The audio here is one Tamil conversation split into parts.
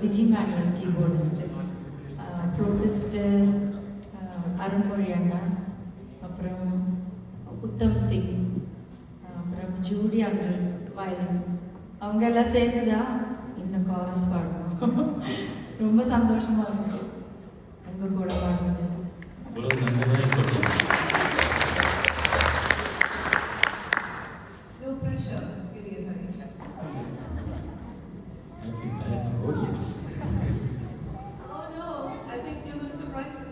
விஜி மேனுவல் கீபோர்டிஸ்ட்டு, ஃப்ளூட்டிஸ்ட்டு அருண்மொழி அண்ணா, அப்புறம் உத்தம் சிங், அப்புறம் ஜூடி அங்கிள் வயலின், அவங்க எல்லாம் சேர்ந்து தான் இந்த காரஸ் பாடணும். ரொம்ப சந்தோஷமாக இருக்கும் உங்கள் கூட பாடுறது. No pressure, Gideon Harisha. I feel bad for the audience. Oh no, I think you're going to surprise them.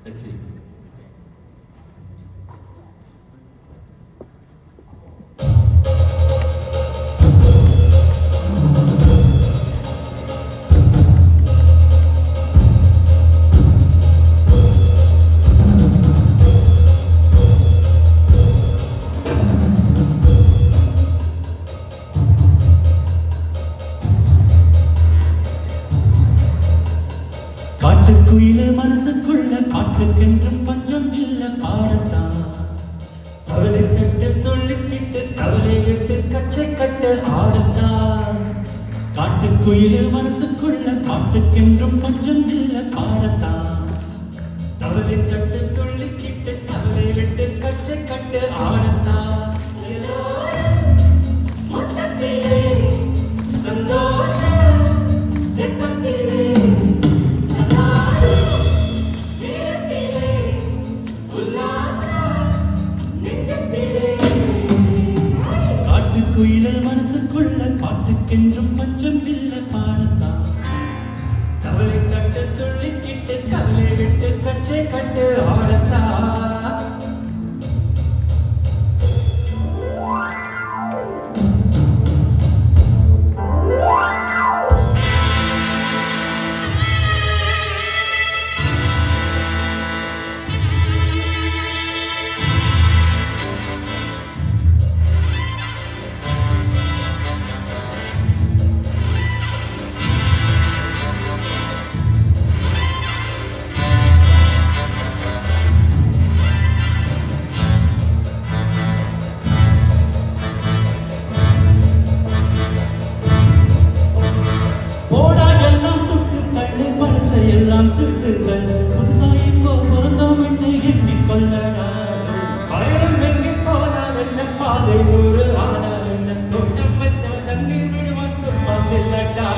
Let's see. காட்டுக்குயில மனசுக்குள்ள காட்டுக்கென்றும் பஞ்சம் இல்ல பாடத்தான். கவலை கட்டு துள்ளிக்கிட்டு கவலை விட்டு கச்சை கட்டு ஆடத்தான். காட்டுக்குயில மனசுக்குள்ள காட்டுக்கென்றும் பஞ்சம் இல்ல பாடத்தான். கவலை கட்டு துள்ளிக்கிட்டு கவலை விட்டு கச்சை கட்டு ஆடத்தான். மொத்தத்திலே சந்தோஷம் தெப்பத்திலே குயில மனசுக்குள்ள பாட்டுக்கென்றும் பஞ்சம் இல்ல பாடத்தான். கவலை கட்டு துள்ளிக்கிட்டு கவலை விட்டு கச்சை கட்டு ஆடத்தான். சுற்றுகள் புதுசாய் பிறந்தோம் என்று எண்ணிக்கொள்ளடா. பயணம் எங்கே போனால் என்ன, பாதை ஒரு ஆனால் என்ன, தோட்டம் வச்ச தண்ணீர் விடுவான் சொல்வதில்லடா.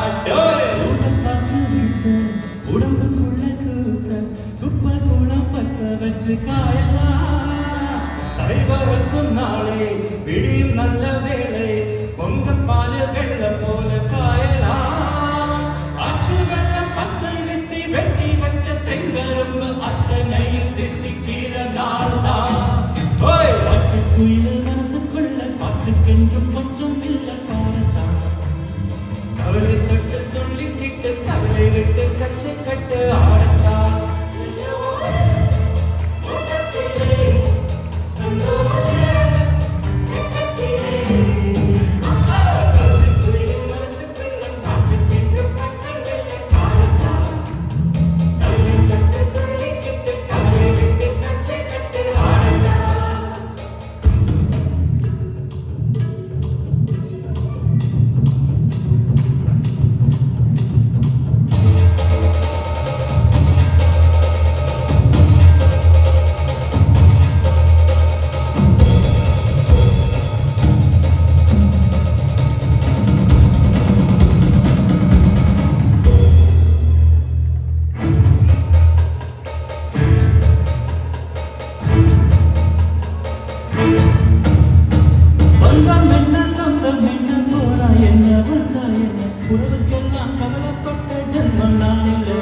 காத்து வீச உடம்புக்குள்ள கூச குப்பை கூடம் பத்த வச்சு காயலாம். தைவரக்கும் நாளே விடியும் நல்ல வேளை பொங்க பால வெள்ள போல காயலாம். ஆற்று வெள்ளம் பச்சை வெட்டி வச்ச செங்கரும்பு அத்தனையும் தித்திக்கிற நாள் தான். காட்டுக்குயில மனசுக்குள்ள காட்டுக்கென்றும் கொஞ்சம் இல்ல பாடத்தான். கவலை கட்டு துள்ளிக்கிட்டு கவலை விட்டு கச்சை கட்டு ஆடத்தான். உறவுக்கெல்லாம் கவலைப்பட்ட ஜென்மம் நான் இல்லை.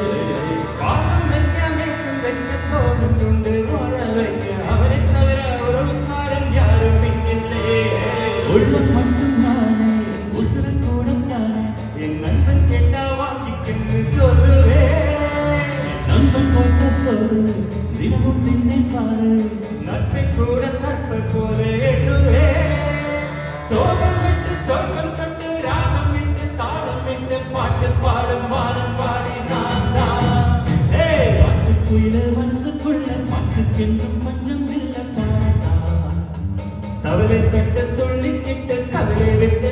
பாசம் வைக்க நேசம் வைக்க தோடும் துண்டு ஓட வைக்க அவரை தவிர உறவுக்காரன் யாரும் இங்கில்லை. உள்ளம் மட்டும் நானே உசுர கூட தானே என் நண்பன் கேட்டா வாங்கிக்கென்று சொல்லுவேன். நண்பன் போட்ட சொல்லு தினமும் திண்ணை பாரு நட்பை கூட கற்பை போல எண்ணுவேன். சோகம் விட்டு சொர்க்கம் கட்டு ராகம் விட்டு தாளம் விட்டு பாட்டு பாடும் வாரம் பாடி நான் தான். காட்டுக்குயில மனசுக்குள்ள பாட்டுக்கென்றும் பஞ்சம் இல்ல பாடத்தான். கவலை கட்டு துள்ளிக்கிட்டு கவலை விட்டு